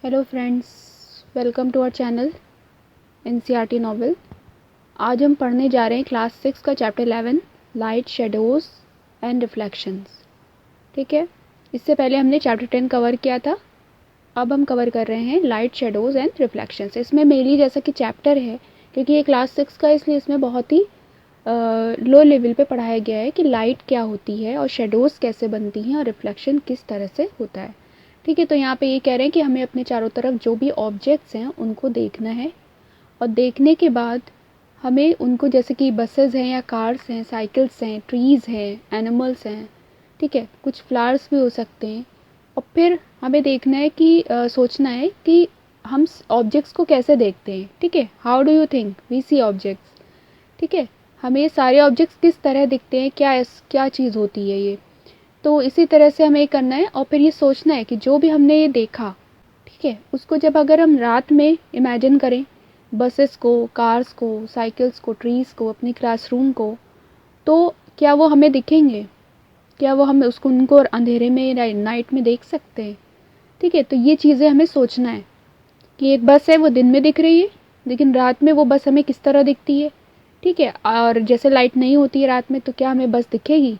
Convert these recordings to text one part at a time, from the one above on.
Hello friends, welcome to our channel NCERT novel. आज हम पढ़ने जा रहे हैं क्लास 6 का chapter 11 light, shadows and reflections. ठीक है, इससे पहले हमने चैप्टर 10 कवर किया था। अब हम कवर कर रहे हैं लाइट, शेडोज़ एंड रिफ्लेक्शंस। इसमें मेनली जैसा कि चैप्टर है, क्योंकि ये क्लास 6 का, इसलिए इसमें बहुत ही लो लेवल पे पढ़ाया गया है कि लाइट क्या होती है और शेडोज़ कैसे बनती हैं और रिफ्लेक्शन किस तरह से होता है। ठीक है, तो यहाँ पे ये कह रहे हैं कि हमें अपने चारों तरफ जो भी ऑब्जेक्ट्स हैं उनको देखना है, और देखने के बाद हमें उनको, जैसे कि बसेस हैं या कार्स हैं, साइकिल्स हैं, ट्रीज़ हैं, एनिमल्स हैं, ठीक है, कुछ फ्लावर्स भी हो सकते हैं। और फिर हमें देखना है कि सोचना है कि हम ऑब्जेक्ट्स को कैसे देखते हैं। ठीक है, how do you think we see objects. ठीक है, हमें ये सारे ऑब्जेक्ट्स किस तरह दिखते हैं, क्या चीज़ होती है ये। तो इसी तरह से हमें ये करना है, और फिर ये सोचना है कि जो भी हमने ये देखा, ठीक है, उसको जब अगर हम रात में इमेजिन करें, बसेस को, कार्स को, साइकिल्स को, ट्रीज़ को, अपनी क्लासरूम को, तो क्या वो हमें दिखेंगे? क्या वो हम उसको उनको अंधेरे में, नाइट में देख सकते हैं? ठीक है, तो ये चीज़ें हमें सोचना है कि एक बस है, वो दिन में दिख रही है, लेकिन रात में वो बस हमें किस तरह दिखती है। ठीक है, और जैसे लाइट नहीं होती है रात में, तो क्या हमें बस दिखेगी?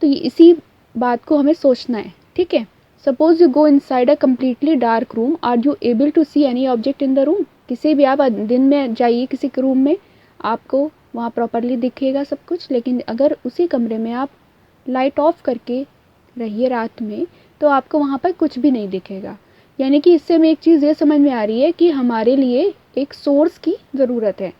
तो इसी बात को हमें सोचना है। ठीक है, suppose you go inside a completely dark room, are you able to see any object in the room. किसी भी आप दिन में जाइए किसी रूम में, आपको वहाँ प्रॉपरली दिखेगा सब कुछ, लेकिन अगर उसी कमरे में आप लाइट ऑफ करके रहिए रात में, तो आपको वहाँ पर कुछ भी नहीं दिखेगा। यानी कि इससे हमें एक चीज़ ये समझ में आ रही है कि हमारे लिए एक सोर्स की ज़रूरत है।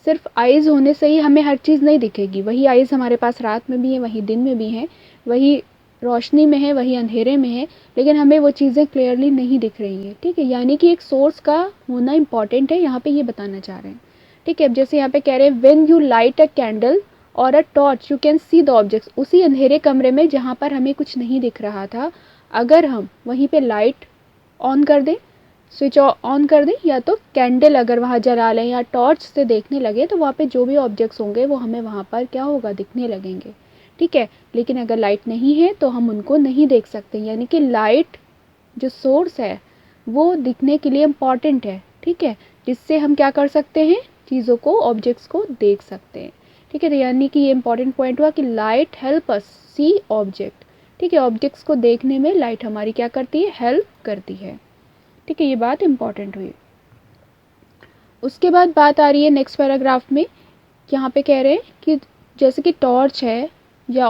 सिर्फ आइज़ होने से ही हमें हर चीज़ नहीं दिखेगी। वही आइज़ हमारे पास रात में भी है, वही दिन में भी है, वही रोशनी में है, वही अंधेरे में है, लेकिन हमें वो चीज़ें क्लियरली नहीं दिख रही हैं। ठीक है, यानी कि एक सोर्स का होना इम्पॉर्टेंट है, यहाँ पे ये बताना चाह रहे हैं। ठीक है, अब जैसे यहाँ पे कह रहे हैं when you light a candle और a torch you can see the objects. उसी अंधेरे कमरे में जहाँ पर हमें कुछ नहीं दिख रहा था, अगर हम वहीं पे लाइट ऑन कर दें, स्विच ऑन कर दें, या तो कैंडल अगर वहाँ जला लें या टॉर्च से देखने लगे, तो वहाँ पे जो भी ऑब्जेक्ट्स होंगे वो हमें वहाँ पर क्या होगा, दिखने लगेंगे। ठीक है, लेकिन अगर लाइट नहीं है तो हम उनको नहीं देख सकते। यानी कि लाइट जो सोर्स है वो दिखने के लिए इम्पॉर्टेंट है। ठीक है, जिससे हम क्या कर सकते हैं, चीज़ों को, ऑब्जेक्ट्स को देख सकते हैं। ठीक है, तो यानी कि ये इंपॉर्टेंट पॉइंट हुआ कि लाइट हेल्प अस सी ऑब्जेक्ट। ठीक है, ऑब्जेक्ट्स को देखने में लाइट हमारी क्या करती है, हेल्प करती है। ठीक है, ये बात इंपॉर्टेंट हुई। उसके बाद बात आ रही है नेक्स्ट पैराग्राफ में। यहाँ पे कह रहे हैं कि जैसे कि टॉर्च है या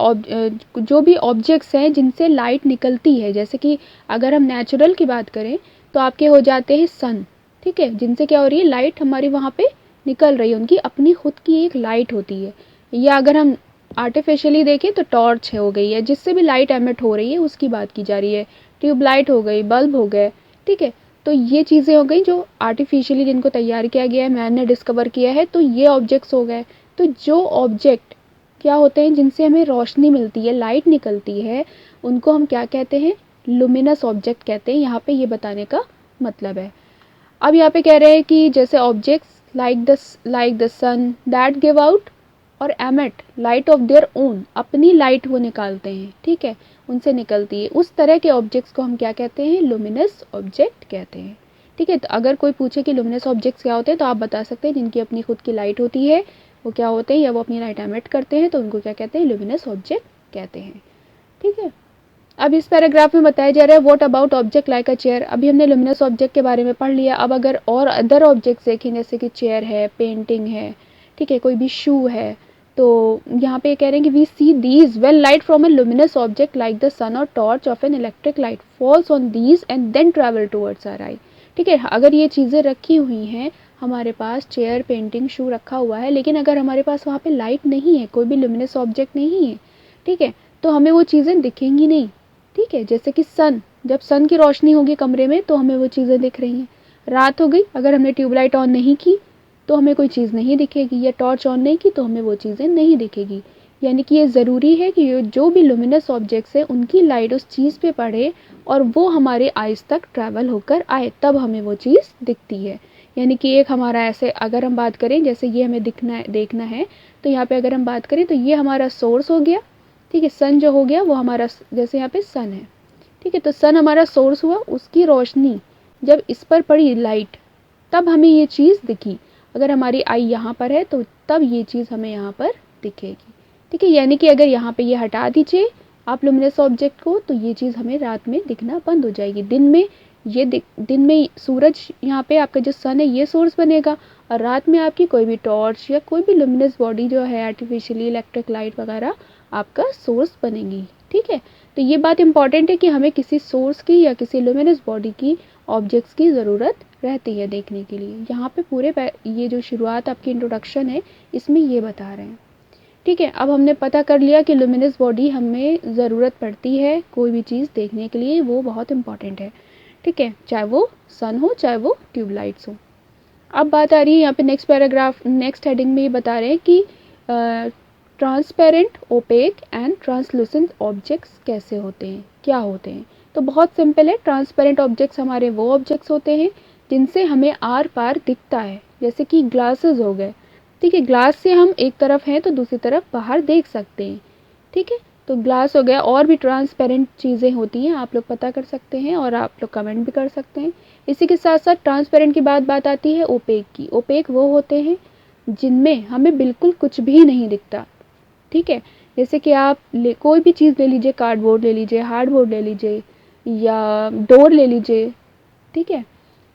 जो भी ऑब्जेक्ट्स हैं जिनसे लाइट निकलती है, जैसे कि अगर हम नेचुरल की बात करें तो आपके हो जाते हैं सन। ठीक है, जिनसे क्या हो रही है, लाइट हमारी वहाँ पे निकल रही है, उनकी अपनी खुद की एक लाइट होती है। या अगर हम आर्टिफिशियली देखें तो टॉर्च हो गई है, जिससे भी लाइट एमिट हो रही है उसकी बात की जा रही है। ट्यूबलाइट हो गई, बल्ब हो गए। ठीक है, तो ये चीज़ें हो गई जो आर्टिफिशियली जिनको तैयार किया गया है, मैन ने डिस्कवर किया है, तो ये ऑब्जेक्ट्स हो गए। तो जो ऑब्जेक्ट क्या होते हैं जिनसे हमें रोशनी मिलती है, लाइट निकलती है, उनको हम क्या कहते हैं, लुमिनस ऑब्जेक्ट कहते हैं। यहाँ पे ये बताने का मतलब है। अब यहाँ पे कह रहे हैं कि जैसे objects like the sun that give out और emit light of their own, अपनी लाइट वो निकालते हैं। ठीक है, उनसे निकलती है, उस तरह के ऑब्जेक्ट्स को हम क्या कहते हैं, लुमिनस ऑब्जेक्ट कहते हैं। ठीक है, तो अगर कोई पूछे कि लुमिनस ऑब्जेक्ट्स क्या होते हैं, तो आप बता सकते हैं जिनकी अपनी खुद की लाइट होती है, वो क्या होते हैं, या वो अपनी लाइट एमिट करते हैं, तो उनको क्या कहते हैं, लुमिनस ऑब्जेक्ट कहते हैं। ठीक है, अब इस पैराग्राफ में बताया जा रहा है what about object like a chair. अभी हमने लुमिनस ऑब्जेक्ट के बारे में पढ़ लिया। अब अगर और अदर ऑब्जेक्ट्स देखें, जैसे कि चेयर है, पेंटिंग है, ठीक है, कोई भी शू है, तो यहाँ पे कह रहे हैं कि we see these when light from a luminous object like the sun और torch of an electric light falls on these and then travel towards our eye. ठीक है, अगर ये चीज़ें रखी हुई हैं, हमारे पास चेयर, पेंटिंग, शू रखा हुआ है, लेकिन अगर हमारे पास वहाँ पे लाइट नहीं है, कोई भी लुमिनस ऑब्जेक्ट नहीं है, ठीक है, तो हमें वो चीज़ें दिखेंगी नहीं। ठीक है, जैसे कि सन, जब सन की रोशनी होगी कमरे में तो हमें वो चीज़ें दिख रही हैं। रात हो गई, अगर हमने ट्यूबलाइट ऑन नहीं की तो हमें कोई चीज़ नहीं दिखेगी, या टॉर्च ऑन नहीं की तो हमें वो चीज़ें नहीं दिखेगी। यानी कि ये ज़रूरी है कि जो भी लुमिनस ऑब्जेक्ट्स है उनकी लाइट उस चीज़ पे पड़े और वो हमारे आइज़ तक ट्रैवल होकर आए, तब हमें वो चीज़ दिखती है। यानी कि एक हमारा ऐसे, अगर हम बात करें, जैसे ये हमें देखना है, तो यहाँ पे अगर हम बात करें तो ये हमारा सोर्स हो गया। ठीक है, सन जो हो गया वो हमारा, जैसे यहाँ पे सन है, ठीक है, तो सन हमारा सोर्स हुआ, उसकी रोशनी जब इस पर पड़ी लाइट तब हमें ये चीज़ दिखी। अगर हमारी आई यहाँ पर है तो तब ये चीज़ हमें यहाँ पर दिखेगी। ठीक है, यानी कि अगर यहाँ पे ये हटा दीजिए आप लुमिनस ऑब्जेक्ट को तो ये चीज़ हमें रात में दिखना बंद हो जाएगी। दिन में सूरज यहाँ पे आपका जो सन है ये सोर्स बनेगा, और रात में आपकी कोई भी टॉर्च या कोई भी लुमिनस बॉडी जो है आर्टिफिशियली इलेक्ट्रिक लाइट वगैरह आपका सोर्स बनेगी। ठीक है, तो ये बात इंपॉर्टेंट है कि हमें किसी सोर्स की या किसी लुमिनस बॉडी की ऑब्जेक्ट्स की ज़रूरत रहती है देखने के लिए। यहाँ पे पूरे ये जो शुरुआत आपकी इंट्रोडक्शन है इसमें ये बता रहे हैं। ठीक है, अब हमने पता कर लिया कि लुमिनस बॉडी हमें ज़रूरत पड़ती है कोई भी चीज़ देखने के लिए, वो बहुत इंपॉर्टेंट है। ठीक है, चाहे वो सन हो चाहे वो ट्यूबलाइट्स हो। अब बात आ रही है यहाँ पे नेक्स्ट पैराग्राफ, नेक्स्ट हेडिंग में ये बता रहे हैं कि transparent, opaque and translucent objects कैसे होते हैं, क्या होते हैं। तो बहुत सिंपल है, ट्रांसपेरेंट ऑब्जेक्ट्स हमारे वो ऑब्जेक्ट्स होते हैं जिनसे हमें आर पार दिखता है, जैसे कि ग्लासेस हो गए। ठीक है, ग्लास से हम एक तरफ हैं तो दूसरी तरफ बाहर देख सकते हैं। ठीक है, तो ग्लास हो गया, और भी ट्रांसपेरेंट चीज़ें होती हैं, आप लोग पता कर सकते हैं और आप लोग कमेंट भी कर सकते हैं। इसी के साथ साथ ट्रांसपेरेंट की बात आती है ओपेक की। ओपेक वो होते हैं जिनमें हमें बिल्कुल कुछ भी नहीं दिखता। ठीक है, जैसे कि आप कोई भी चीज़ ले लीजिए, कार्डबोर्ड ले लीजिए, हार्डबोर्ड ले लीजिए या डोर ले लीजिए। ठीक है,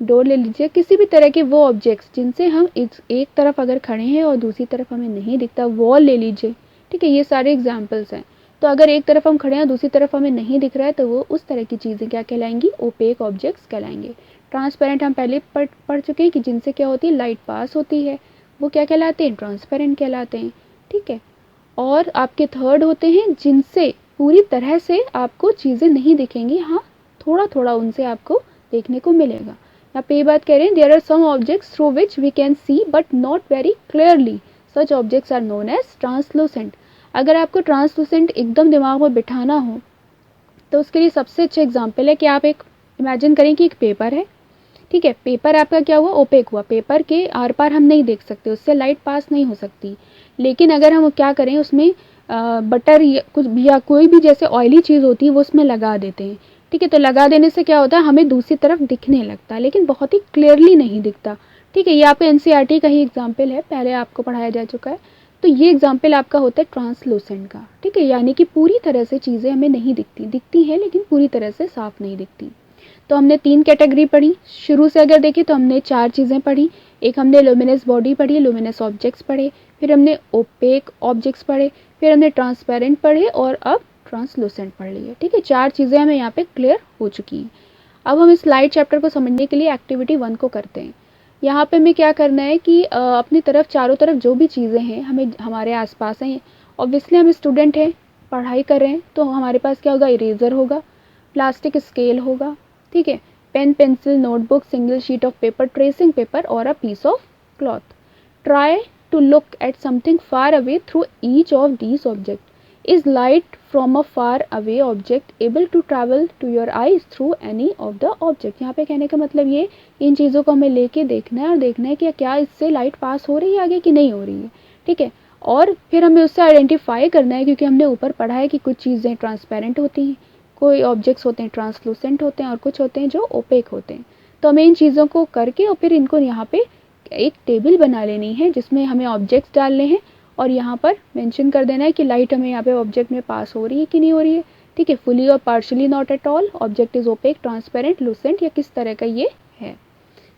डोर ले लीजिए, किसी भी तरह के वो ऑब्जेक्ट्स जिनसे हम एक तरफ अगर खड़े हैं और दूसरी तरफ हमें नहीं दिखता। वॉल ले लीजिए। ठीक है, ये सारे एग्जाम्पल्स हैं। तो अगर एक तरफ हम खड़े हैं दूसरी तरफ हमें नहीं दिख रहा है तो वो उस तरह की चीज़ें क्या कहलाएंगी, ओपेक ऑब्जेक्ट्स कहलाएंगे। ट्रांसपेरेंट हम पहले पढ़ चुके हैं कि जिनसे क्या होती है, लाइट पास होती है, वो क्या कहलाते हैं, ट्रांसपेरेंट कहलाते हैं। ठीक है, और आपके थर्ड होते हैं जिनसे पूरी तरह से आपको चीज़ें नहीं दिखेंगी, हाँ थोड़ा थोड़ा उनसे आपको देखने को मिलेगा। यहाँ पे ये बात कह रहे हैं, there are some objects through which we can see but not very clearly, such objects are known as translucent. अगर आपको ट्रांसलूसेंट एकदम दिमाग में बिठाना हो तो उसके लिए सबसे अच्छा एग्जाम्पल है कि आप एक इमेजिन करें कि एक पेपर है। ठीक है, पेपर आपका क्या हुआ, ओपेक हुआ, पेपर के आर पार हम नहीं देख सकते, उससे लाइट पास नहीं हो सकती। लेकिन अगर हम क्या करें, उसमें बटर या कोई भी जैसे ऑयली चीज़ होती है वो उसमें लगा देते हैं। ठीक है, तो लगा देने से क्या होता है, हमें दूसरी तरफ दिखने लगता है लेकिन बहुत ही क्लियरली नहीं दिखता। ठीक है, ये आपको एनसीईआरटी का ही एग्जाम्पल है, पहले आपको पढ़ाया जा चुका है। तो ये एग्जाम्पल आपका होता है ट्रांसलूसेंट का। ठीक है, यानी कि पूरी तरह से चीज़ें हमें नहीं दिखती हैं लेकिन पूरी तरह से साफ नहीं दिखती। तो हमने 3 कैटेगरी पढ़ी, शुरू से अगर देखें तो हमने 4 चीज़ें पढ़ी। एक हमने लुमिनस बॉडी पढ़ी, लुमिनस ऑब्जेक्ट्स पढ़े, फिर हमने ओपेक ऑब्जेक्ट्स पढ़े, फिर हमने ट्रांसपेरेंट पढ़े और अब ट्रांसलूसेंट पढ़ लिए। ठीक है, 4 चीज़ें हमें यहाँ पे क्लियर हो चुकी हैं। अब हम इस लाइट चैप्टर को समझने के लिए एक्टिविटी 1 को करते हैं। यहाँ पे हमें क्या करना है कि अपनी तरफ चारों तरफ जो भी चीज़ें हैं हमें हमारे आसपास हैं, ऑब्वियसली हम स्टूडेंट हैं, पढ़ाई कर रहे हैं, तो हमारे पास क्या होगा, इरेज़र होगा, प्लास्टिक स्केल होगा। ठीक है, pen, pencil, notebook, single sheet of paper, tracing paper और a piece of cloth. Try to look at something far away through each of these object. Is light from a far away object able to travel to your eyes through any of the object. यहाँ पे कहने का मतलब ये, इन चीज़ों को हमें लेके देखना है और देखना है कि क्या इससे लाइट पास हो रही है आगे कि नहीं हो रही है। ठीक है, और फिर हमें उससे आइडेंटिफाई करना है, क्योंकि हमने ऊपर पढ़ा है कि कुछ चीज़ें ट्रांसपेरेंट होती हैं, कोई ऑब्जेक्ट्स होते हैं ट्रांसलूसेंट होते हैं और कुछ होते हैं जो ओपेक होते हैं। तो हमें इन चीज़ों को करके और फिर इनको यहाँ पे एक टेबल बना लेनी है जिसमें हमें ऑब्जेक्ट्स डालने हैं और यहाँ पर मेंशन कर देना है कि लाइट हमें यहाँ पे ऑब्जेक्ट में पास हो रही है कि नहीं हो रही है। ठीक है, फुली और partially not at all, object is opaque, transparent, lucent, या किस तरह का ये है।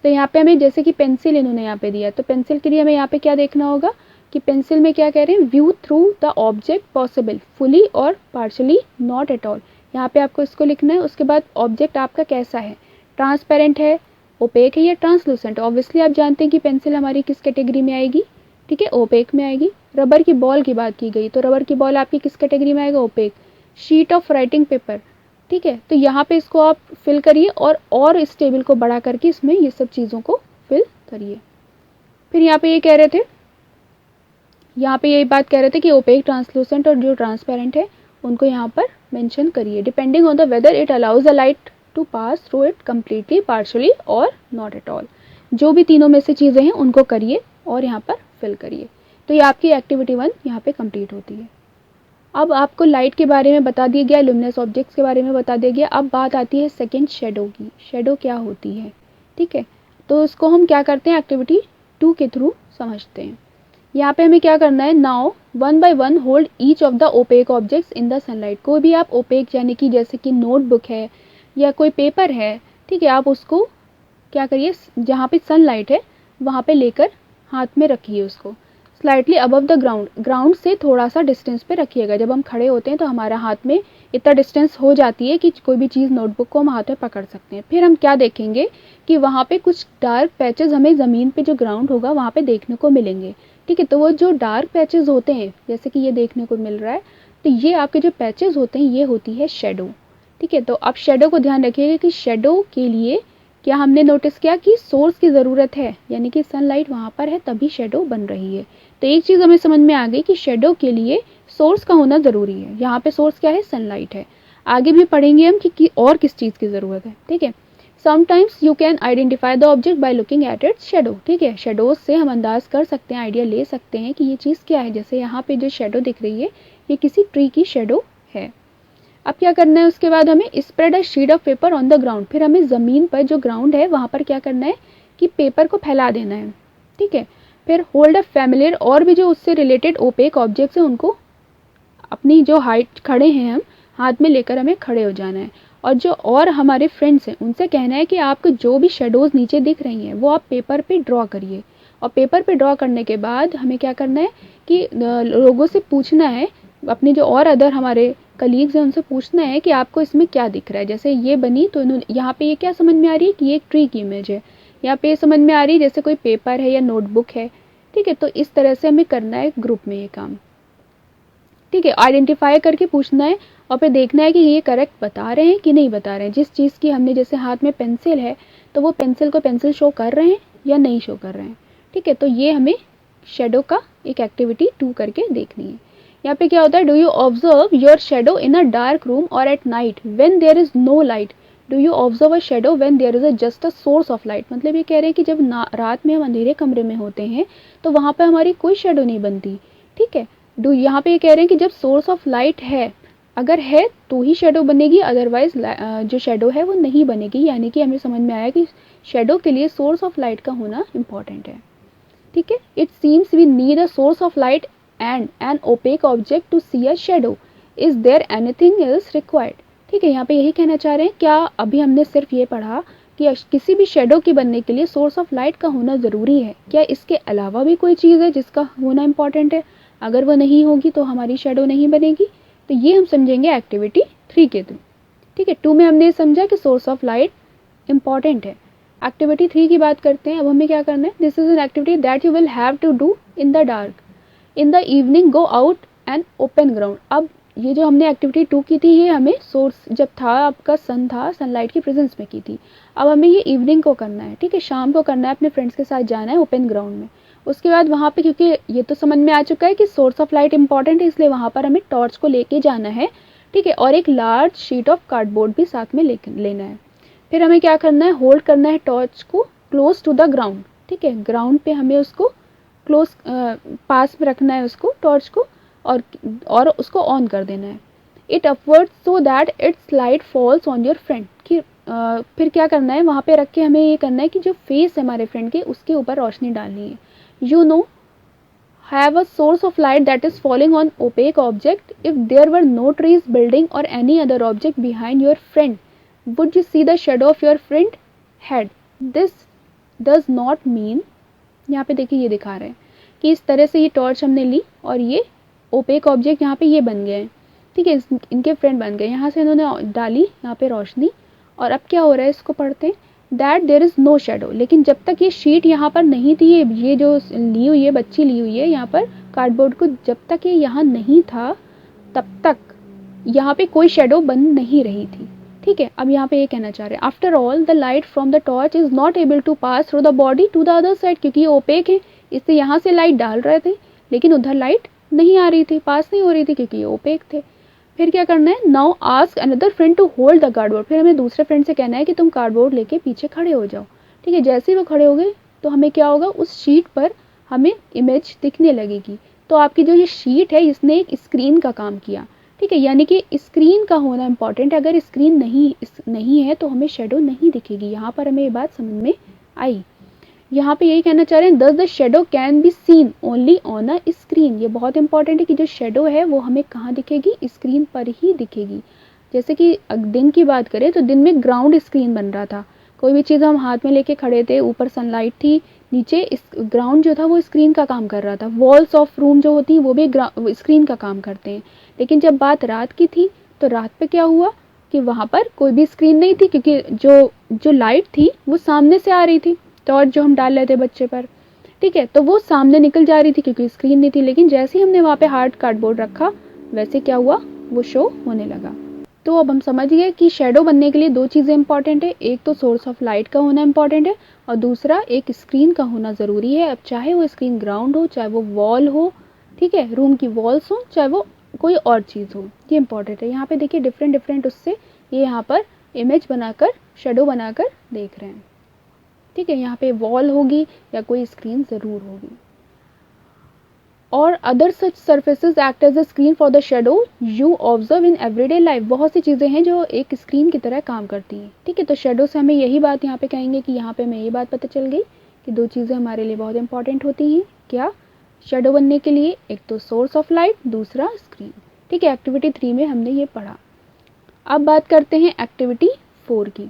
तो यहाँ पे हमें जैसे कि पेंसिल इन्होंने यहाँ पे दिया, तो पेंसिल के लिए हमें यहाँ पे क्या देखना होगा कि पेंसिल में क्या कह रहे हैं, view through the object possible, fully और पार्शली नॉट एट ऑल। यहाँ पे आपको इसको लिखना है। उसके बाद ऑब्जेक्ट आपका कैसा है, ट्रांसपेरेंट है, ओपेक है या ट्रांसलूसेंट। ऑब्वियसली आप जानते हैं कि पेंसिल हमारी किस कैटेगरी में आएगी, ठीक है, ओपेक में आएगी। रबर की बॉल की बात की गई तो रबर की बॉल आपकी किस कैटेगरी में आएगा, opaque. Sheet of writing paper, ठीक है, तो यहाँ पे इसको आप फिल करिए और इस टेबल को बड़ा करके इसमें ये सब चीज़ों को फिल करिए। फिर यहाँ पे ये कह रहे थे, यहाँ पे ये बात कह रहे थे कि ओपेक, ट्रांसलूसेंट और जो ट्रांसपेरेंट है उनको यहाँ पर मेंशन करिए, depending on the whether it allows the light to pass through it completely, partially और नॉट एट ऑल। जो भी तीनों में से चीज़ें हैं उनको करिए और यहाँ पर फिल करिए। तो ये आपकी एक्टिविटी 1 यहाँ पे कंप्लीट होती है। अब आपको लाइट के बारे में बता दिया गया, लुमिनस ऑब्जेक्ट्स के बारे में बता दिया गया। अब बात आती है सेकंड, शेडो की। शेडो क्या होती है, ठीक है, तो इसको हम क्या करते हैं, एक्टिविटी 2 के थ्रू समझते हैं। यहाँ पे हमें क्या करना है, now 1 by 1 hold each of the opaque objects in the sunlight. कोई भी आप ओपेक यानी कि जैसे कि नोटबुक है या कोई पेपर है, ठीक है, आप उसको क्या करिए, जहाँ पे सनलाइट है वहाँ पे लेकर हाथ में रखिए उसको, slightly above the ground, ground से थोड़ा सा डिस्टेंस पे रखिएगा। जब हम खड़े होते हैं तो हमारा हाथ में इतना डिस्टेंस हो जाती है कि कोई भी चीज़, नोटबुक को हम हाथ में पकड़ सकते हैं। फिर हम क्या देखेंगे कि वहाँ पे कुछ डार्क पैचेस हमें ज़मीन पे जो ग्राउंड होगा वहाँ पे देखने को मिलेंगे, ठीक है। तो वो जो डार्क पैचेस होते हैं, जैसे कि ये देखने को मिल रहा है, तो ये आपके जो पैचेस होते हैं ये होती है शेडो, ठीक है। तो आप शेडो को ध्यान रखिएगा कि शेडो के लिए क्या हमने नोटिस किया कि सोर्स की ज़रूरत है, यानी कि सनलाइट वहाँ पर है तभी शेडो बन रही है। तो एक चीज़ हमें समझ में आ गई कि शेडो के लिए सोर्स का होना ज़रूरी है। यहाँ पे सोर्स क्या है, सनलाइट है। आगे भी पढ़ेंगे हम कि और किस चीज़ की ज़रूरत है, ठीक है। Sometimes you can identify the object by looking at its shadow, ठीक है। शेडोज से हम अंदाज कर सकते हैं, आइडिया ले सकते हैं कि ये चीज़ क्या है। जैसे यहाँ पे जो शेडो दिख रही है ये किसी ट्री की शेडो है। अब क्या करना है, उसके बाद हमें spread a sheet of paper on the ground. फिर हमें ज़मीन पर जो ग्राउंड है वहाँ पर क्या करना है कि पेपर को फैला देना है, ठीक है। फिर होल्ड अ फैमिलियर, और भी जो उससे रिलेटेड ओपेक ऑब्जेक्ट्स हैं उनको अपनी जो हाइट खड़े हैं हम हाथ में लेकर हमें खड़े हो जाना है। और जो और हमारे फ्रेंड्स हैं उनसे कहना है कि आपको जो भी शेडोज़ नीचे दिख रही हैं वो आप पेपर पे ड्रॉ करिए। और पेपर पे ड्रॉ करने के बाद हमें क्या करना है कि लोगों से पूछना है, अपने जो और अदर हमारे कलीग्स हैं उनसे पूछना है कि आपको इसमें क्या दिख रहा है। जैसे ये बनी तो इन्होंने यहाँ पे ये क्या समझ में आ रही है कि ये एक ट्री की इमेज है, यहाँ पे समझ में आ रही है जैसे कोई पेपर है या नोटबुक है, ठीक है। तो इस तरह से हमें करना है ग्रुप में ये काम, ठीक है। आइडेंटिफाई करके पूछना है और फिर देखना है कि ये करेक्ट बता रहे हैं कि नहीं बता रहे हैं। जिस चीज़ की हमने, जैसे हाथ में पेंसिल है तो वो पेंसिल को पेंसिल शो कर रहे हैं या नहीं शो कर रहे हैं, ठीक है। तो ये हमें शेडो का एक एक्टिविटी 2 करके देखनी है। यहाँ पे क्या होता है, do you observe your shadow in a dark room और at night when there is no light. Do you observe a shadow when there is a just a source of light. मतलब ये कह रहे हैं कि जब रात में हम अंधेरे कमरे में होते हैं तो वहाँ पे हमारी कोई शेडो नहीं बनती, ठीक है। यहाँ पे ये कह रहे हैं कि जब सोर्स ऑफ लाइट है, अगर है तो ही शेडो बनेगी, अदरवाइज जो शेडो है वो नहीं बनेगी। यानी कि हमें समझ में आया कि शेडो के लिए सोर्स ऑफ लाइट का होना इम्पॉर्टेंट है, ठीक है। It seems we need a source of light and an opaque object to see a shadow. Is there anything else required, ठीक है। यहाँ पे यही कहना चाह रहे हैं, क्या अभी हमने सिर्फ ये पढ़ा कि किसी भी शेडो के बनने के लिए सोर्स ऑफ लाइट का होना ज़रूरी है, क्या इसके अलावा भी कोई चीज़ है जिसका होना इम्पॉर्टेंट है। अगर वो नहीं होगी तो हमारी शेडो नहीं बनेगी। तो ये हम समझेंगे एक्टिविटी 3 के थ्रू, ठीक है। 2 में हमने समझा कि सोर्स ऑफ लाइट इम्पॉर्टेंट है। एक्टिविटी 3 की बात करते हैं। अब हमें क्या करना है, this is an activity that you will have to do in the dark. In the evening go out and open ground. अब ये जो हमने एक्टिविटी 2 की थी ये हमें सोर्स जब था, आपका सन था, सनलाइट की प्रेजेंस में की थी। अब हमें ये इवनिंग को करना है, ठीक है, शाम को करना है, अपने फ्रेंड्स के साथ जाना है ओपन ग्राउंड में। उसके बाद वहाँ पे, क्योंकि ये तो समझ में आ चुका है कि सोर्स ऑफ लाइट इंपॉर्टेंट है, इसलिए वहाँ पर हमें टॉर्च को लेके जाना है, ठीक है। और एक लार्ज शीट ऑफ कार्डबोर्ड भी साथ में लेना है। फिर हमें क्या करना है, होल्ड करना है टॉर्च को क्लोज टू द ग्राउंड, ठीक है। ग्राउंड पे हमें उसको क्लोज पास में रखना है उसको, टॉर्च को, और उसको ऑन कर देना है। It upward so that its light falls on your friend. कि फिर क्या करना है, वहाँ पे रख के हमें ये करना है कि जो फेस है हमारे फ्रेंड के उसके ऊपर रोशनी डालनी है। You know, have a source of light that is falling on opaque object. If there were no trees, building or any other object behind your friend, would you see the shadow of your friend head? This does not mean, यहाँ पे देखिए ये दिखा रहे हैं कि इस तरह से ये टॉर्च हमने ली और ये ओपेक ऑब्जेक्ट यहाँ पे ये बन गए हैं, ठीक है, इनके फ्रेंड बन गए। यहाँ से इन्होंने डाली यहाँ पे रोशनी, और अब क्या हो रहा है, इसको पढ़ते हैं। That there is no shadow. लेकिन जब तक ये शीट यहाँ पर नहीं थी, ये जो ली हुई है, बच्ची ली हुई है यहाँ पर कार्डबोर्ड को, जब तक ये यहाँ नहीं था तब तक यहाँ पे कोई शेडो बन नहीं रही थी, ठीक है। अब यहाँ पे ये कहना चाह रहे हैं, after all the light from the torch is not able to pass through the body to the other side. क्योंकि ये ओपेक है, इससे यहाँ से लाइट डाल रहे थे लेकिन उधर लाइट नहीं आ रही थी, पास नहीं हो रही थी क्योंकि ये ओपेक थे। फिर क्या करना है, now ask another friend to hold the cardboard. फिर हमें दूसरे फ्रेंड से कहना है कि तुम कार्डबोर्ड लेके पीछे खड़े हो जाओ, ठीक है। जैसे ही वो खड़े हो गए तो हमें क्या होगा, उस शीट पर हमें इमेज दिखने लगेगी। तो आपकी जो ये शीट है इसने एक स्क्रीन का काम किया, ठीक है। यानी कि स्क्रीन का होना इंपॉर्टेंट है। अगर स्क्रीन नहीं है तो हमें शेडो नहीं दिखेगी। यहाँ पर हमें ये बात समझ में आई। यहाँ पे यही कहना चाह रहे हैं, दस the shadow can be seen only on a screen. ये बहुत इंपॉर्टेंट है कि जो शेडो है वो हमें कहाँ दिखेगी, स्क्रीन पर ही दिखेगी। जैसे कि दिन की बात करें तो दिन में ग्राउंड स्क्रीन बन रहा था, कोई भी चीज़ हम हाथ में लेके खड़े थे, ऊपर सनलाइट थी, नीचे इस ग्राउंड जो था वो स्क्रीन का काम कर रहा था। वॉल्स ऑफ रूम जो होती हैं वो भी स्क्रीन का काम करते हैं। लेकिन जब बात रात की थी तो रात पे क्या हुआ कि वहाँ पर कोई भी स्क्रीन नहीं थी, क्योंकि जो लाइट थी वो सामने से आ रही थी, टॉर्च जो हम डाल रहे थे बच्चे पर, ठीक है, तो वो सामने निकल जा रही थी क्योंकि स्क्रीन नहीं थी। लेकिन जैसे ही हमने वहाँ पे हार्ड कार्डबोर्ड रखा वैसे क्या हुआ, वो शो होने लगा। तो अब हम समझ गए कि शेडो बनने के लिए दो चीज़ें इंपॉर्टेंट है, एक तो सोर्स ऑफ लाइट का होना इंपॉर्टेंट है और दूसरा एक स्क्रीन का होना ज़रूरी है। अब चाहे वो स्क्रीन ग्राउंड हो, चाहे वो वॉल हो, ठीक है, रूम की वॉल्स हो, चाहे वो कोई और चीज़ हो, ये इंपॉर्टेंट है। यहाँ पे देखिए डिफरेंट डिफरेंट उससे ये यहाँ पर इमेज बनाकर, शेडो बनाकर देख रहे हैं, ठीक है। यहाँ पे वॉल होगी या कोई स्क्रीन ज़रूर होगी। और other such surfaces act as a screen for the shadow you observe in everyday life. बहुत सी चीज़ें हैं जो एक स्क्रीन की तरह काम करती हैं, ठीक है। तो शेडो से हमें यही बात यहाँ पे कहेंगे कि यहाँ पे हमें ये बात पता चल गई कि दो चीज़ें हमारे लिए बहुत इंपॉर्टेंट होती हैं। क्या? शेडो बनने के लिए एक तो सोर्स ऑफ लाइट, दूसरा स्क्रीन, ठीक है। एक्टिविटी 3 में हमने ये पढ़ा। अब बात करते हैं एक्टिविटी 4 की।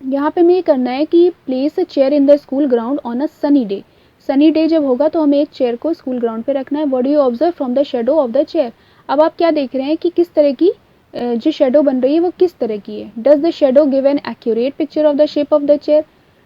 यहाँ पे हमें ये करना है कि place a chair in the school ground on a sunny day. Sunny day जब होगा तो हमें एक चेयर को स्कूल ग्राउंड पे रखना है। What do you observe from the shadow of the chair. अब आप क्या देख रहे हैं कि किस तरह की जो शेडो बन रही है वो किस तरह की है। Does the shadow give an accurate picture of the shape of the chair,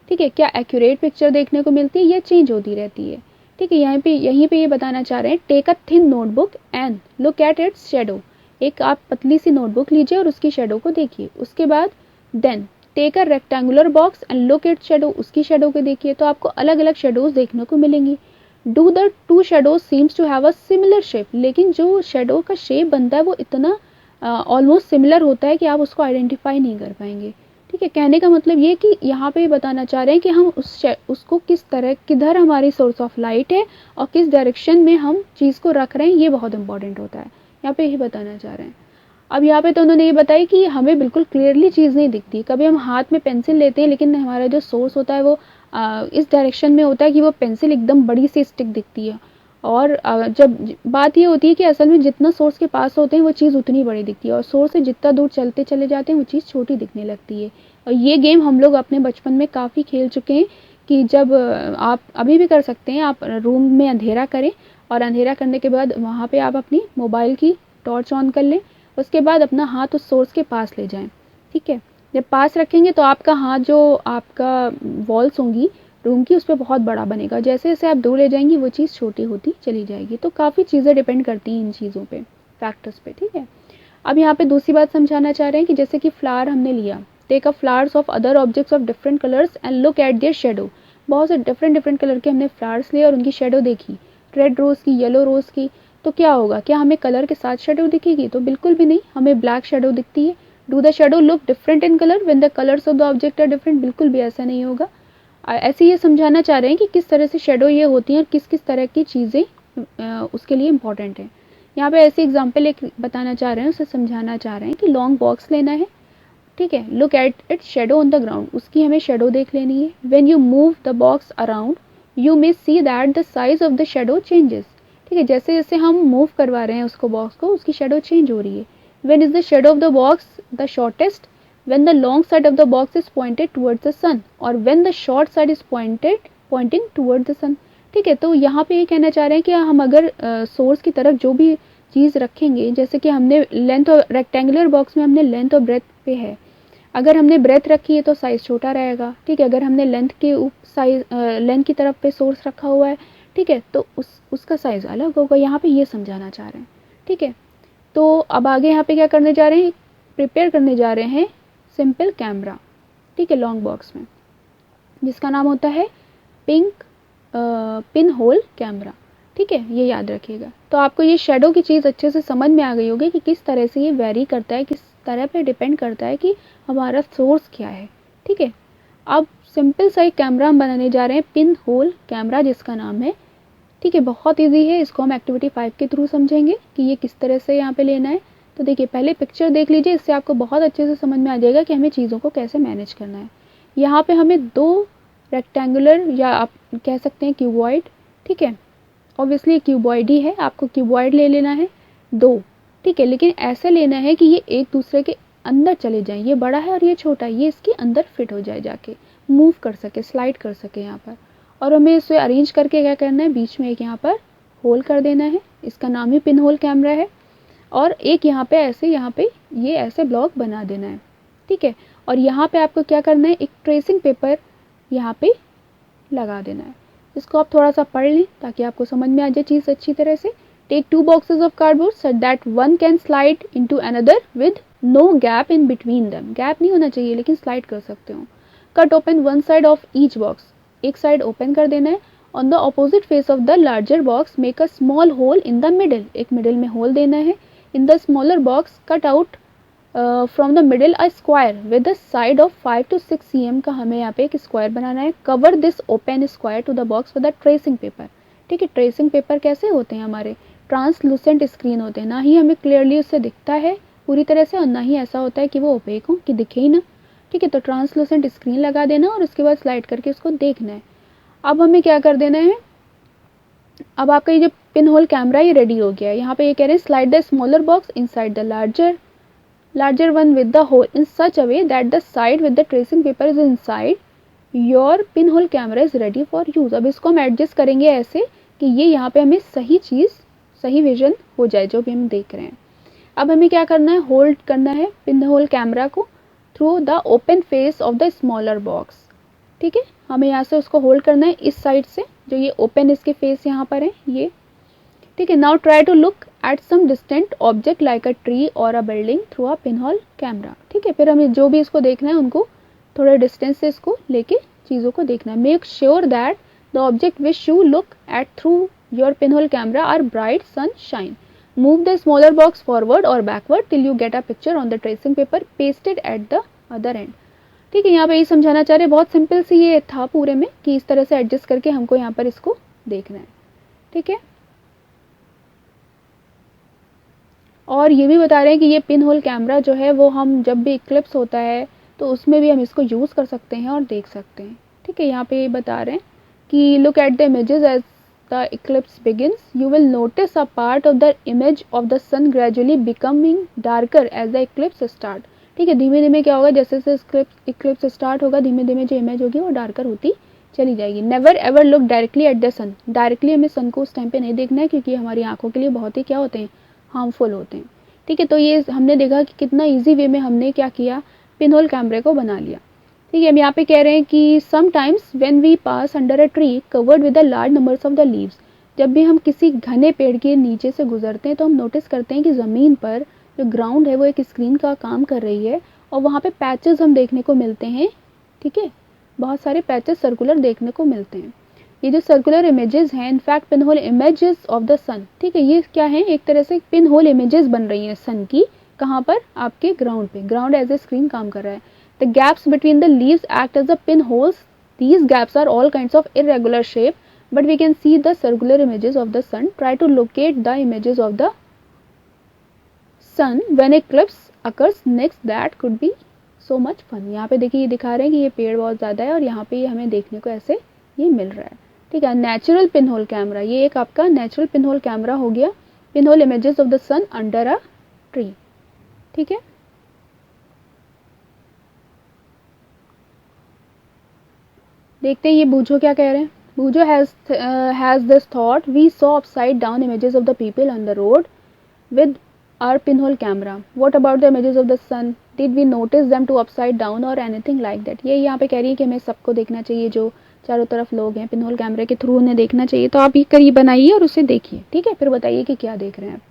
ठीक है। क्या एक्यूरेट पिक्चर देखने को मिलती है या चेंज होती रहती है, ठीक है। यहीं पे ये बताना चाह रहे हैं, take a thin notebook and look at its shadow. एक आप पतली सी नोटबुक लीजिए और उसकी शेडो को देखिए। उसके बाद then take a rectangular box and look at shadow, उसकी शेडो को देखिए, तो आपको अलग अलग शेडोज देखने को मिलेंगी। Do the two shadows seems to have a similar shape, लेकिन जो शेडो का शेप बनता है वो इतना ऑलमोस्ट सिमिलर होता है कि आप उसको आइडेंटिफाई नहीं कर पाएंगे, ठीक है। कहने का मतलब ये कि यहाँ पे बताना चाह रहे हैं कि हम उसको किस तरह, किधर हमारी सोर्स ऑफ लाइट है और किस डायरेक्शन में हम चीज़ को रख रहे हैं, ये बहुत इंपॉर्टेंट होता है। यहाँ पे यही बताना चाह रहे हैं। अब यहाँ पे तो उन्होंने ये बताया कि हमें बिल्कुल क्लियरली चीज़ नहीं दिखती। कभी हम हाथ में पेंसिल लेते हैं लेकिन हमारा जो सोर्स होता है वो इस डायरेक्शन में होता है कि वो पेंसिल एकदम बड़ी सी स्टिक दिखती है। और जब बात ये होती है कि असल में जितना सोर्स के पास होते हैं वो चीज़ उतनी बड़ी दिखती है और सोर्स से जितना दूर चलते चले जाते हैं वो चीज़ छोटी दिखने लगती है। और ये गेम हम लोग अपने बचपन में काफ़ी खेल चुके हैं कि जब आप अभी भी कर सकते हैं, आप रूम में अंधेरा करें और अंधेरा करने के बाद वहाँ पर आप अपनी मोबाइल की टॉर्च ऑन कर लें, उसके बाद अपना हाथ उस सोर्स के पास ले जाएं, ठीक है। जब पास रखेंगे तो आपका हाथ, जो आपका वॉल्स होंगी रूम की, उस पर बहुत बड़ा बनेगा। जैसे जैसे आप दूर ले जाएंगी वो चीज़ छोटी होती चली जाएगी। तो काफ़ी चीज़ें डिपेंड करती हैं इन चीज़ों पे, फैक्टर्स पे, ठीक है। अब यहाँ पे दूसरी बात समझाना चाह रहे हैं कि जैसे कि फ्लावर हमने लिया, take a flowers of other objects of different colours and look at their shadow. बहुत से डिफरेंट डिफरेंट कलर के हमने फ्लावर्स लिए और उनकी शेडो देखी, रेड रोज़ की, येलो रोज़ की। तो क्या होगा, क्या हमें कलर के साथ शेडो दिखेगी? तो बिल्कुल भी नहीं, हमें ब्लैक शेडो दिखती है। Do the shadow look different in colour when the colours of the object are different? बिल्कुल भी ऐसा नहीं होगा। ऐसे ये समझाना चाह रहे हैं कि किस तरह से शेडो ये होती हैं और किस किस तरह की चीज़ें उसके लिए इंपॉर्टेंट है। यहाँ पे ऐसे एग्जाम्पल एक बताना चाह रहे हैं, उसे समझाना चाह रहे हैं कि लॉन्ग बॉक्स लेना है, ठीक है। Look at it shadow on the ground, उसकी हमें शेडो देख लेनी है। When you move the box around you may see that the size of the shadow changes, ठीक है। जैसे जैसे हम मूव करवा रहे हैं उसको, बॉक्स को, उसकी शेडो चेंज हो रही है। When is the shadow of the box the shortest? When the long side of the box is pointed towards the sun और when the short side is pointing towards the sun, ठीक है। तो यहाँ पे ये कहना चाह रहे हैं कि हम अगर सोर्स की तरफ जो भी चीज़ रखेंगे, जैसे कि हमने लेंथ और रेक्टेंगुलर बॉक्स में हमने लेंथ और ब्रेथ पे है, अगर हमने ब्रेथ रखी है तो साइज़ छोटा रहेगा, ठीक है। अगर हमने लेंथ के साइज लेंथ की तरफ पे सोर्स रखा हुआ है, ठीक है, तो उसका साइज़ अलग होगा। यहाँ पे ये समझाना चाह रहे हैं, ठीक है। तो अब आगे यहाँ पे क्या करने जा रहे हैं, प्रिपेयर करने जा रहे हैं सिंपल कैमरा, ठीक है, लॉन्ग बॉक्स में, जिसका नाम होता है पिन होल कैमरा, ठीक है, ये याद रखिएगा। तो आपको ये शेडो की चीज़ अच्छे से समझ में आ गई होगी कि किस तरह से ये वेरी करता है, किस तरह पे डिपेंड करता है कि हमारा सोर्स क्या है, ठीक है। अब सिंपल सा एक कैमरा हम बनाने जा रहे हैं, पिन होल कैमरा जिसका नाम है, ठीक है। बहुत ईजी है, इसको हम एक्टिविटी 5 के थ्रू समझेंगे कि ये किस तरह से यहाँ पे लेना है। तो देखिए, पहले पिक्चर देख लीजिए, इससे आपको बहुत अच्छे से समझ में आ जाएगा कि हमें चीज़ों को कैसे मैनेज करना है। यहाँ पे हमें दो रेक्टेंगुलर या आप कह सकते हैं क्यूबॉइड, ठीक है, ऑब्वियसली क्यूबॉइड ही है, आपको क्यूबॉइड ले लेना है 2, ठीक है, लेकिन ऐसे लेना है कि ये एक दूसरे के अंदर चले जाएं, ये बड़ा है और ये छोटा है, ये इसके अंदर फिट हो जाए, जाके मूव कर सके, स्लाइड कर सके यहाँ पर। और हमें इसे अरेंज करके क्या करना है, बीच में एक यहाँ पर होल कर देना है, इसका नाम ही पिन होल कैमरा है, और एक यहाँ पे ऐसे, यहाँ पे ये ऐसे ब्लॉक बना देना है, ठीक है। और यहाँ पे आपको क्या करना है, एक ट्रेसिंग पेपर यहाँ पे लगा देना है। इसको आप थोड़ा सा पढ़ लें ताकि आपको समझ में आ जाए चीज़ अच्छी तरह से। Take 2 boxes of cardboard so that one can slide into another with no gap in between them. Gap नहीं होना चाहिए लेकिन स्लाइड कर सकते हो। Cut open one side of each box, एक साइड ओपन कर देना है। On the opposite face of the larger box make a small hole in the middle, एक मिडल में होल देना है। In the smaller box cut out from the middle a square with the side of 5 to 6 cm का हमें यहाँ पे एक square बनाना है। Cover this open square to the box with the tracing paper, ठीक है। ट्रेसिंग पेपर कैसे होते हैं, हमारे ट्रांसलूसेंट स्क्रीन होते हैं, ना ही हमें क्लियरली उससे दिखता है पूरी तरह से और ना ही ऐसा होता है कि वो ओपेक हो, कि दिखे ही ना, ठीक है। तो ट्रांसलूसेंट स्क्रीन लगा देना और उसके बाद स्लाइड करके उसको देखना है। अब हमें क्या कर देना है, अब आपका ये जो पिन होल कैमरा ये रेडी हो गया है। यहाँ पे ये कह रहे हैं slide the smaller box inside the larger one with the hole in such a way that the side with the tracing paper is inside your pinhole camera is ready for use। अब इसको हम adjust करेंगे ऐसे कि ये यहाँ पे हमें सही चीज़, सही विजन हो जाए जो भी हम देख रहे हैं। अब हमें क्या करना है, होल्ड करना है पिन होल कैमरा को through the open face of the smaller box, ठीक है। हमें यहाँ से उसको होल्ड करना है इस साइड से, जो ये ओपन इसके फेस यहाँ पर है ये, ठीक है। Now try to look at some distant object like a tree और a building through a pinhole camera, ठीक है। फिर हमें जो भी इसको देखना है उनको थोड़े डिस्टेंस से इसको लेके चीज़ों को देखना है। Make sure that the object which you look at through your pinhole camera are bright sunshine. Move the smaller box forward और backward till you get a picture on the tracing paper pasted at the other end, ठीक है। यहाँ पे ये समझाना चाह रहे हैं, बहुत सिंपल सी ये था पूरे में कि इस तरह से एडजस्ट करके हमको यहाँ पर इसको देखना है, ठीक है। और ये भी बता रहे हैं कि ये पिन होल कैमरा जो है वो हम जब भी इक्लिप्स होता है तो उसमें भी हम इसको यूज़ कर सकते हैं और देख सकते हैं, ठीक है। यहाँ पे ये बता रहे हैं कि look at the images as the eclipse begins you will notice a part of the image of the sun gradually becoming darker as the eclipse start, ठीक है। धीमे धीमे क्या होगा, जैसे जैसे इक्लिप्स स्टार्ट होगा धीमे धीमे जो इमेज होगी वो डार्कर होती चली जाएगी। Never ever look directly at the sun, directly हमें सन को उस टाइम पे नहीं देखना है क्योंकि हमारी आंखों के लिए बहुत ही क्या होते हैं, हार्मफुल होते हैं, ठीक है। तो ये हमने देखा कि कितना इजी वे में हमने क्या किया, पिन होल कैमरे को बना लिया, ठीक है। अब यहाँ पे कह रहे हैं कि sometimes when we pass under a tree covered with the large numbers of the leaves, जब भी हम किसी घने पेड़ के नीचे से गुजरते हैं तो हम नोटिस करते हैं कि ज़मीन पर जो ग्राउंड है वो एक स्क्रीन का काम कर रही है और वहाँ पे पैचेस हम देखने को मिलते हैं, ठीक है। बहुत सारे पैचेस सर्कुलर देखने को मिलते हैं। ये जो सर्कुलर इमेजेस हैं in fact pin hole images of the sun, ठीक है। ये क्या है, एक तरह से पिन होल इमेजेस बन रही हैं सन की, कहाँ पर, आपके ग्राउंड पे, ग्राउंड एज ए स्क्रीन काम कर रहा है। The gaps between the leaves act as the pin holes, these gaps are all kinds of irregular shape but we can see the circular images of the sun. Try to locate the images of the sun when eclipse occurs next, that could be so much fun. यहाँ पे देखिए ये दिखा रहे हैं कि ये पेड़ बहुत ज़्यादा है और यहाँ पे हमें देखने को ऐसे ये मिल रहा है, ठीक है। नेचुरल पिन होल कैमरा, ये एक आपका नेचुरल पिन होल कैमरा हो गया, pin whole images of the sun under a tree, ठीक है। देखते हैं ये बूझो क्या कह रहे हैं। Boojho has this thought we saw upside down images of the people on the road with our pinhole camera, what about the images of the sun, did we notice them to upside down और anything like that. ये यहाँ पे कह रही है कि हमें सबको देखना चाहिए, जो चारों तरफ लोग हैं पिन होल कैमरे के थ्रू उन्हें देखना चाहिए। तो आप ये करीब बनाइए और उसे देखिए, ठीक है, फिर बताइए कि क्या देख रहे हैं आप।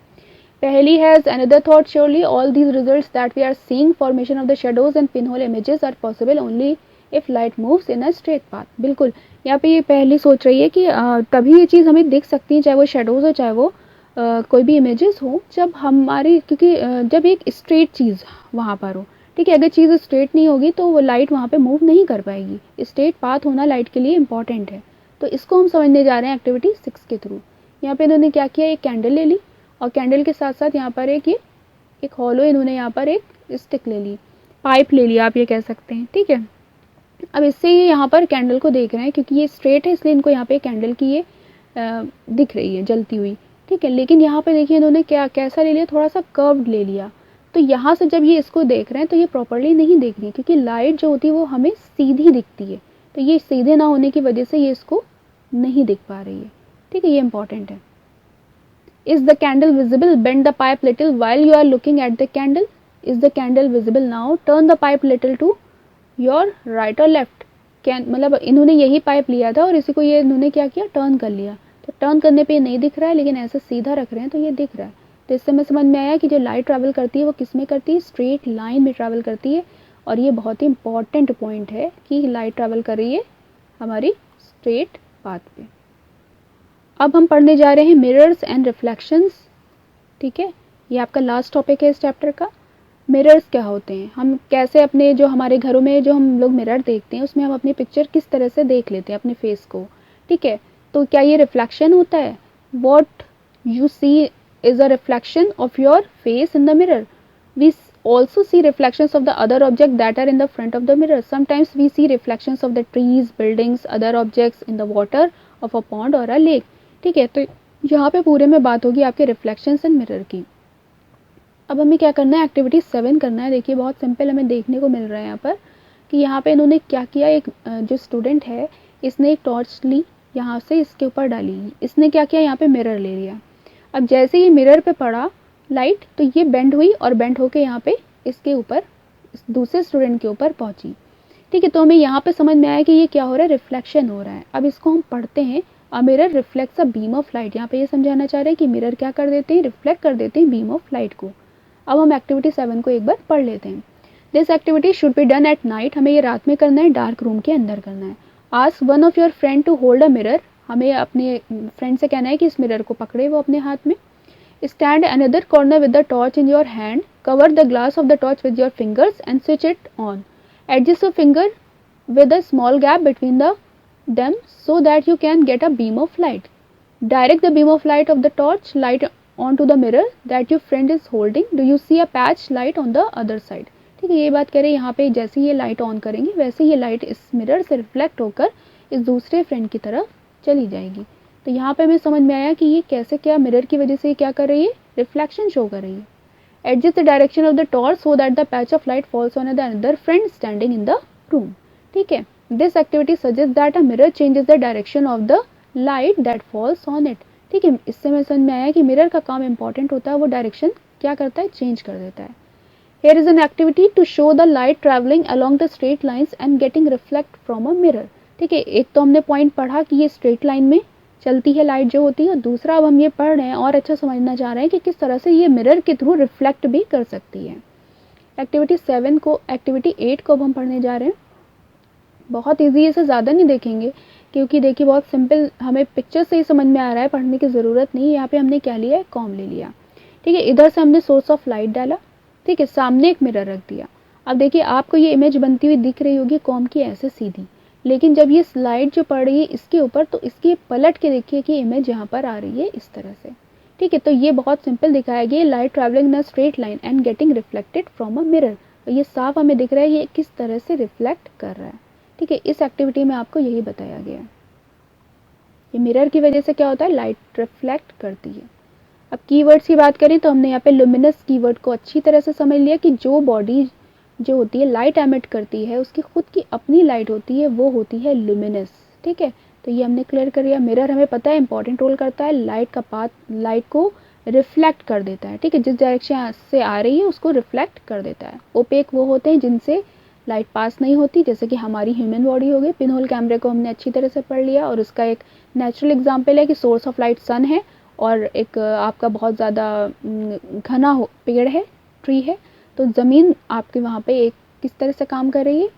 पहली has another thought surely all these results that we are seeing formation of the shadows and pin whole images are possible only if light moves in a straight path. बिल्कुल, यहाँ पे ये पहली सोच रही है कि तभी ये चीज़ हमें दिख सकती है, चाहे वो शेडोज हो चाहे वो कोई भी इमेजेस हो, जब हमारी, क्योंकि जब एक स्ट्रेट चीज़ वहाँ पर हो, ठीक है। अगर चीज़ स्ट्रेट नहीं होगी तो वो लाइट वहाँ पे मूव नहीं कर पाएगी। स्ट्रेट पाथ होना लाइट के लिए इंपॉर्टेंट है। तो इसको हम समझने जा रहे हैं एक्टिविटी 6 के थ्रू। यहाँ पे इन्होंने क्या किया, एक कैंडल ले ली और कैंडल के साथ साथ यहाँ पर एक हॉलो, इन्होंने यहाँ पर एक स्टिक ले ली, पाइप ले लिया आप ये कह सकते हैं, ठीक है। अब इससे ये यहाँ पर कैंडल को देख रहे हैं, क्योंकि ये स्ट्रेट है इसलिए इनको यहाँ पे कैंडल की ये दिख रही है जलती हुई, ठीक है। लेकिन यहाँ पे देखिए इन्होंने क्या कैसा ले लिया, थोड़ा सा कर्व्ड ले लिया। तो यहाँ से जब ये इसको देख रहे हैं तो ये प्रॉपर्ली नहीं देख रही, क्योंकि लाइट जो होती है वो हमें सीधी दिखती है, तो ये सीधे ना होने की वजह से ये इसको नहीं दिख पा रही है, ठीक है। ये इंपॉर्टेंट है। Is the candle visible, bend the pipe little while you are looking at the candle. Is the candle visible now, turn the pipe little to your right और लेफ्ट। मतलब इन्होंने यही पाइप लिया था और इसी को ये इन्होंने क्या किया, टर्न कर लिया। तो टर्न करने पे ये नहीं दिख रहा है, लेकिन ऐसे सीधा रख रहे हैं तो ये दिख रहा है। तो इससे हमें समझ में आया कि जो लाइट ट्रैवल करती है वो किस में करती है, स्ट्रेट लाइन में ट्रैवल करती है। और ये बहुत ही इंपॉर्टेंट पॉइंट है कि लाइट ट्रैवल कर रही है हमारी स्ट्रेट पाथ पे। अब हम पढ़ने जा रहे हैं मिरर्स एंड रिफ्लेक्शंस, ठीक है। ये आपका लास्ट टॉपिक है इस चैप्टर का। मिरर्स क्या होते हैं, हम कैसे अपने जो हमारे घरों में जो हम लोग मिरर देखते हैं उसमें हम अपनी पिक्चर किस तरह से देख लेते हैं अपने फेस को, ठीक है। तो क्या ये रिफ्लेक्शन होता है? What you see is a reflection of your face in the mirror. We also see reflections of the other objects that are in the front of the mirror. Sometimes we see reflections of the trees, buildings, other objects in the water of a pond or a lake, ठीक है। तो यहाँ पे पूरे में बात होगी आपके रिफ्लेक्शंस इन मिरर की। अब हमें क्या करना है, एक्टिविटी 7 करना है। देखिए बहुत सिंपल हमें देखने को मिल रहा है यहाँ पर कि यहाँ पे इन्होंने क्या किया, एक जो स्टूडेंट है इसने एक टॉर्च ली, यहाँ से इसके ऊपर डाली, इसने क्या किया, यहाँ पे मिरर ले लिया। अब जैसे ये मिरर पे पड़ा लाइट तो ये बेंड हुई और बेंड होके यहाँ पे इसके ऊपर दूसरे स्टूडेंट के ऊपर पहुंची, ठीक है। तो हमें यहाँ पे समझ में आया कि ये क्या हो रहा है, रिफ्लेक्शन हो रहा है। अब इसको हम पढ़ते हैं, a mirror reflects a beam of light. यहाँ पे ये समझाना चाह रहे हैं कि मिरर क्या कर देते हैं, रिफ्लेक्ट कर देते हैं बीम ऑफ लाइट को। अब हम एक्टिविटी 7 को एक बार पढ़ लेते हैं। This activity should be done at night, हमें ये रात में करना है, डार्क रूम के अंदर करना है। Ask one of your friend to hold a mirror, हमें अपने फ्रेंड से कहना है कि इस मिरर को पकड़े वो अपने हाथ में। Stand another corner with the torch in your hand. Cover the glass of the torch with your fingers and switch it on. Adjust your finger with a small gap between them so that you can get a beam of light. Direct the beam of light of the torch light onto the mirror that your friend is holding. Do you see a patch light on the other side? ठीक है, ये बात करें यहाँ पे जैसे ये light on करेंगे वैसे ये लाइट इस मिरर से रिफ्लेक्ट होकर इस दूसरे फ्रेंड की तरफ चली जाएगी। तो यहाँ पे हमें समझ में आया कि ये कैसे, क्या मिरर की वजह से क्या कर रही है, रिफ्लेक्शन शो कर रही है। Adjust the direction of the torch so that the patch of light falls on the another friend standing in the room, ठीक है। This activity suggest that a mirror changes the direction of the light that falls on it, ठीक है। इससे हमें समझ में आया कि मिरर का काम इंपॉर्टेंट होता है, वो डायरेक्शन क्या करता है, चेंज कर देता है। Here is an activity to show the light traveling along the straight lines and getting reflect from a mirror, ठीक है। एक तो हमने पॉइंट पढ़ा कि ये स्ट्रेट लाइन में चलती है लाइट जो होती है, दूसरा अब हम ये पढ़ रहे हैं और अच्छा समझना चाह रहे हैं कि किस तरह से ये मिरर के थ्रू रिफ्लेक्ट भी कर सकती है। एक्टिविटी 8 को अब हम पढ़ने जा रहे हैं। बहुत ईजी, इसे ज़्यादा नहीं देखेंगे क्योंकि देखिए बहुत सिंपल, हमें पिक्चर से ही समझ में आ रहा है, पढ़ने की ज़रूरत नहीं। यहाँ पे हमने क्या लिया है, कॉम ले लिया, ठीक है। इधर से हमने सोर्स ऑफ लाइट डाला, ठीक है, सामने एक मिरर रख दिया। अब देखिए आपको ये इमेज बनती हुई दिख रही होगी कॉम की ऐसे सीधी, लेकिन जब ये लाइट जो पड़ रही है इसके ऊपर तो इसकी पलट के देखिए कि इमेज यहाँ पर आ रही है इस तरह से, ठीक है। तो ये बहुत सिंपल दिखाया गया, light travelling in a straight line and getting reflected from a mirror. तो ये साफ हमें दिख रहा है ये किस तरह से रिफ्लेक्ट कर रहा है, ठीक है। इस एक्टिविटी में आपको यही बताया गया है, ये मिरर की वजह से क्या होता है, लाइट रिफ्लेक्ट करती है। अब कीवर्ड्स की बात करें तो हमने यहाँ पे लुमिनस कीवर्ड को अच्छी तरह से समझ लिया कि जो बॉडी जो होती है लाइट एमिट करती है उसकी खुद की अपनी लाइट होती है, वो होती है लुमिनस, ठीक है। तो ये हमने क्लियर कर लिया। मिरर हमें पता है इंपॉर्टेंट रोल करता है, लाइट का पाथ लाइट को रिफ्लेक्ट कर देता है, ठीक है। जिस डायरेक्शन से आ रही है उसको रिफ्लेक्ट कर देता है। ओपेक वो होते हैं जिनसे लाइट पास नहीं होती, जैसे कि हमारी ह्यूमन बॉडी हो गई। पिनहोल कैमरे को हमने अच्छी तरह से पढ़ लिया और उसका एक नेचुरल एग्जाम्पल है कि सोर्स ऑफ लाइट सन है और एक आपका बहुत ज़्यादा घना पेड़ है, ट्री है, तो ज़मीन आपके वहाँ पे एक किस तरह से काम कर रही है,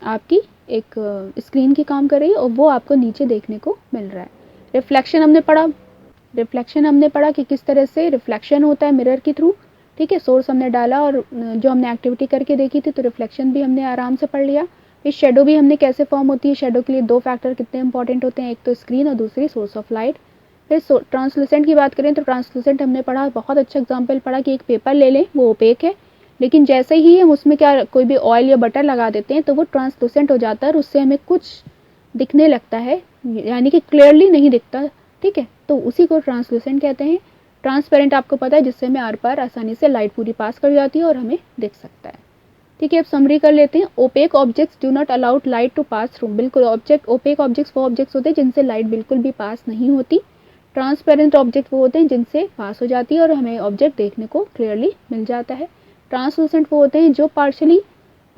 आपकी एक स्क्रीन की काम कर रही है और वो आपको नीचे देखने को मिल रहा है। रिफ्लेक्शन हमने पढ़ा कि किस तरह से रिफ्लेक्शन होता है मिरर के थ्रू, ठीक है। सोर्स हमने डाला और जो हमने एक्टिविटी करके देखी थी तो रिफ्लेक्शन भी हमने आराम से पढ़ लिया। फिर शेडो भी हमने कैसे फॉर्म होती है, शेडो के लिए 2 फैक्टर कितने इंपॉर्टेंट होते हैं, एक तो स्क्रीन और दूसरी सोर्स ऑफ लाइट। फिर ट्रांसलूसेंट की बात करें तो ट्रांसलूसेंट हमने पढ़ा, बहुत अच्छा एग्जांपल पढ़ा कि एक पेपर ले लें, वो ओपेक है, लेकिन जैसे ही हम उसमें क्या कोई भी ऑयल या बटर लगा देते हैं तो वो ट्रांसलूसेंट हो जाता है और उससे हमें कुछ दिखने लगता है, यानी कि क्लियरली नहीं दिखता, ठीक है, तो उसी को ट्रांसलूसेंट कहते हैं। ट्रांसपेरेंट आपको पता है, जिससे हमें आर पार आसानी से लाइट पूरी पास कर जाती है और हमें दिख सकता है। ठीक है, अब समरी कर लेते हैं। Opaque objects do not allowed light to pass through. बिल्कुल, ओपेक ऑब्जेक्ट्स वो ऑब्जेक्ट्स होते हैं जिनसे लाइट बिल्कुल भी पास नहीं होती। ट्रांसपेरेंट ऑब्जेक्ट वो होते हैं जिनसे पास हो जाती है और हमें ऑब्जेक्ट देखने को क्लियरली मिल जाता है। ट्रांसलूसेंट वो होते हैं जो पार्शली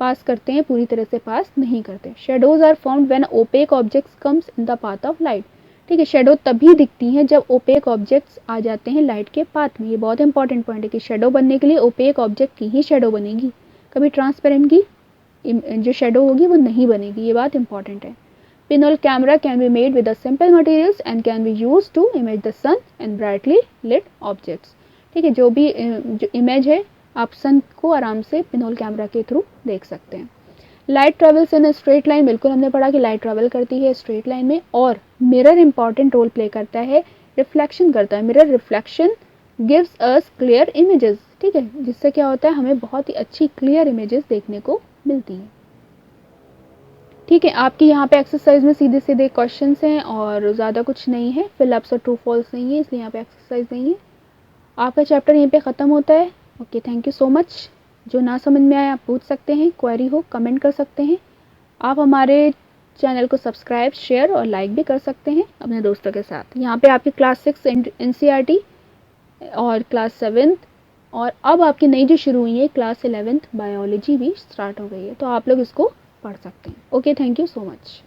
पास करते हैं, पूरी तरह से पास नहीं करते। Shadows are found when opaque objects comes in the path of light. ठीक है, शेडो तभी दिखती हैं जब ओपेक ऑब्जेक्ट्स आ जाते हैं लाइट के पाथ में। ये बहुत इंपॉर्टेंट पॉइंट है कि शेडो बनने के लिए ओपेक ऑब्जेक्ट की ही शेडो बनेगी, कभी ट्रांसपेरेंट की जो शेडो होगी वो नहीं बनेगी। ये बात इंपॉर्टेंट है। Pinhole camera can be made with simple materials and can be use to image the sun and brightly lit objects. ठीक है, जो भी जो इमेज है आप सन को आराम से पिनोल कैमरा के थ्रू देख सकते हैं। Light travels in straight line, बिल्कुल हमने पढ़ा कि लाइट ट्रेवल करती है स्ट्रेट लाइन में। और मिरर इंपॉर्टेंट रोल प्ले करता है, रिफ्लेक्शन करता है। Mirror reflection gives us clear images. ठीक है, जिससे क्या होता है, हमें बहुत ही अच्छी क्लियर इमेजेस देखने को मिलती हैं। ठीक है, आपकी यहाँ पे एक्सरसाइज में सीधे सीधे क्वेश्चंस हैं और ज़्यादा कुछ नहीं है, फिलअप्स और ट्रू फॉल्स नहीं है, इसलिए यहाँ पे एक्सरसाइज नहीं है। आपका चैप्टर यहीं पे ख़त्म होता है। Okay, thank you so much. जो ना समझ में आए आप पूछ सकते हैं, क्वेरी हो कमेंट कर सकते हैं। आप हमारे चैनल को सब्सक्राइब, शेयर और लाइक भी कर सकते हैं अपने दोस्तों के साथ। यहाँ पे आपकी क्लास 6 NCERT और क्लास 7 और अब आपकी नई जो शुरू हुई है क्लास 11 बायोलॉजी भी स्टार्ट हो गई है, तो आप लोग इसको पढ़ सकते हैं। Okay, thank you so much.